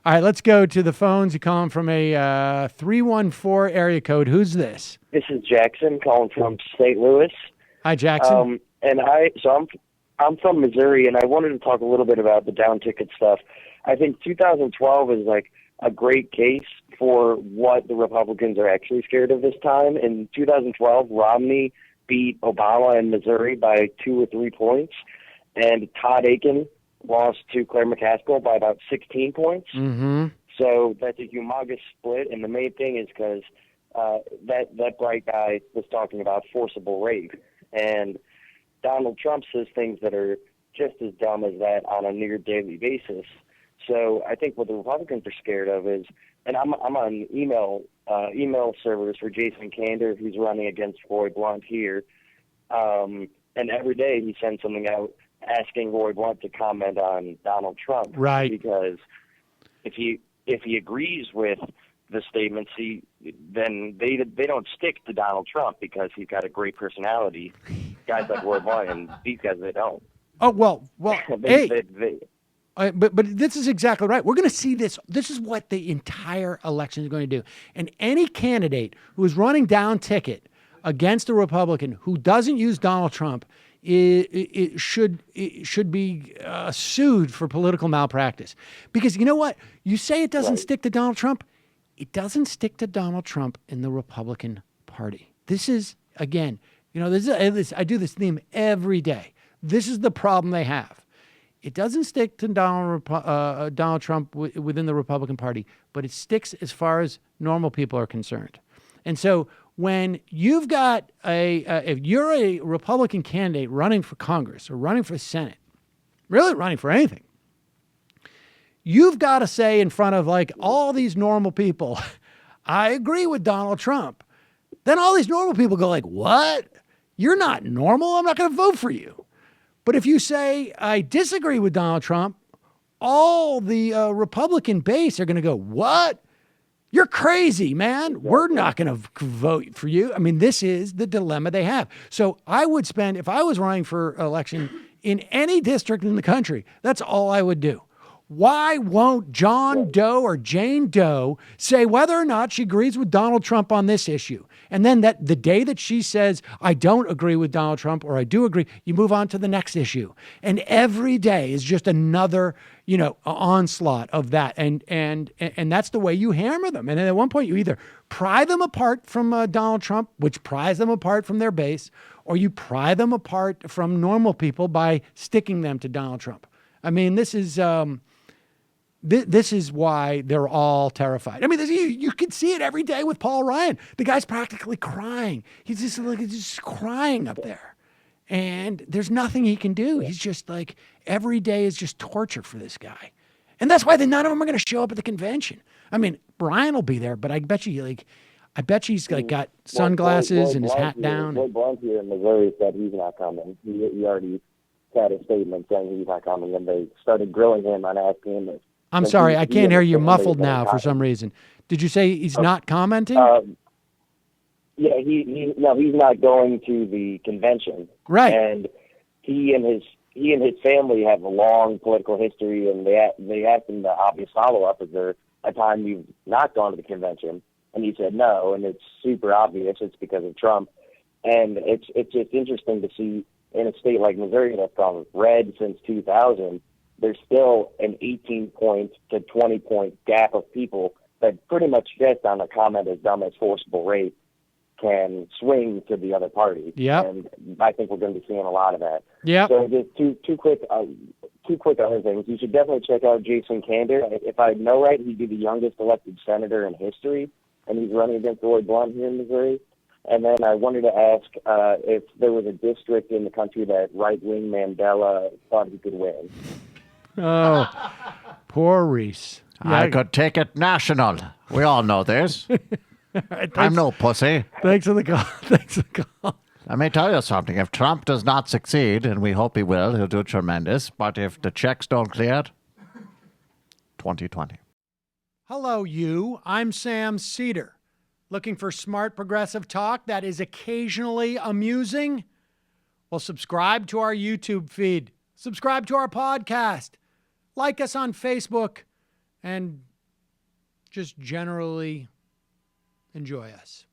All right, let's go to the phones. You calling from a 314 area code. Who's this? This is Jackson calling from St. Louis. Hi, Jackson. I'm from Missouri, and I wanted to talk a little bit about the down ticket stuff. I think 2012 is like a great case for what the Republicans are actually scared of this time. In 2012, Romney beat Obama in Missouri by 2 or 3 points, and Todd Aiken lost to Claire McCaskill by about 16 points. Mm-hmm. So that's a humongous split, and the main thing is because that bright guy was talking about forcible rape, and Donald Trump says things that are just as dumb as that on a near daily basis. So I think what the Republicans are scared of is, and I'm on email servers for Jason Kander, who's running against Roy Blunt here, and every day he sends something out asking Roy Blunt to comment on Donald Trump. Right. Because if he agrees with the statements, then they don't stick to Donald Trump because he's got a great personality. Guys like Roy Blunt, and these guys, they don't. Oh, well, but this is exactly right. We're going to see this. This is what the entire election is going to do. And any candidate who is running down ticket against a Republican who doesn't use Donald Trump should be sued for political malpractice. Because you know what? You say it doesn't stick to Donald Trump. It doesn't stick to Donald Trump in the Republican Party. This is, again, I do this theme every day. This is the problem they have. It doesn't stick to Donald Trump within the Republican Party, but it sticks as far as normal people are concerned. And so when you've got if you're a Republican candidate running for Congress or running for Senate, really running for anything, you've got to say in front of like all these normal people, I agree with Donald Trump. Then all these normal people go like, what? You're not normal. I'm not going to vote for you. But if you say, I disagree with Donald Trump, all the Republican base are going to go, what? You're crazy, man. We're not going to vote for you. I mean, this is the dilemma they have. So I would spend, if I was running for election in any district in the country, that's all I would do. Why won't John Doe or Jane Doe say whether or not she agrees with Donald Trump on this issue? And then that the day that she says, I don't agree with Donald Trump or I do agree, you move on to the next issue. And every day is just another, onslaught of that. And that's the way you hammer them. And then at one point you either pry them apart from Donald Trump, which pries them apart from their base, or you pry them apart from normal people by sticking them to Donald Trump. I mean, this is why they're all terrified. I mean, you can see it every day with Paul Ryan. The guy's practically crying. He's just crying up there. And there's nothing he can do. He's just like, every day is just torture for this guy. And that's why none of them are going to show up at the convention. I mean, Brian will be there, but I bet he's got sunglasses and his hat down. Roy Blunt here in Missouri said he's not coming. He already had a statement saying he's not coming, and they started grilling him on asking him if I'm sorry, I can't hear you muffled now for some reason. Did you say he's not commenting? Yeah, he's not going to the convention. Right. And he and his family have a long political history, and they asked him the obvious follow-up, is there a time you've not gone to the convention? And he said no, and it's super obvious. It's because of Trump. And it's just interesting to see in a state like Missouri that's gone red since 2000, there's still an 18-point to 20-point gap of people that pretty much just on a comment as dumb as forcible rape can swing to the other party. Yeah. And I think we're going to be seeing a lot of that. Yeah. So just two quick other things. You should definitely check out Jason Kander. If I know right, he'd be the youngest elected senator in history, and he's running against Roy Blunt here in Missouri. And then I wanted to ask if there was a district in the country that right-wing Mandela thought he could win. Oh, poor Reese. Yeah. I could take it national. We all know this. Right, I'm no pussy. Thanks for the call. Let me tell you something. If Trump does not succeed, and we hope he will, he'll do tremendous. But if the checks don't clear, 2020. Hello, you. I'm Sam Seder. Looking for smart progressive talk that is occasionally amusing? Well, subscribe to our YouTube feed. Subscribe to our podcast. Like us on Facebook. And just generally enjoy us.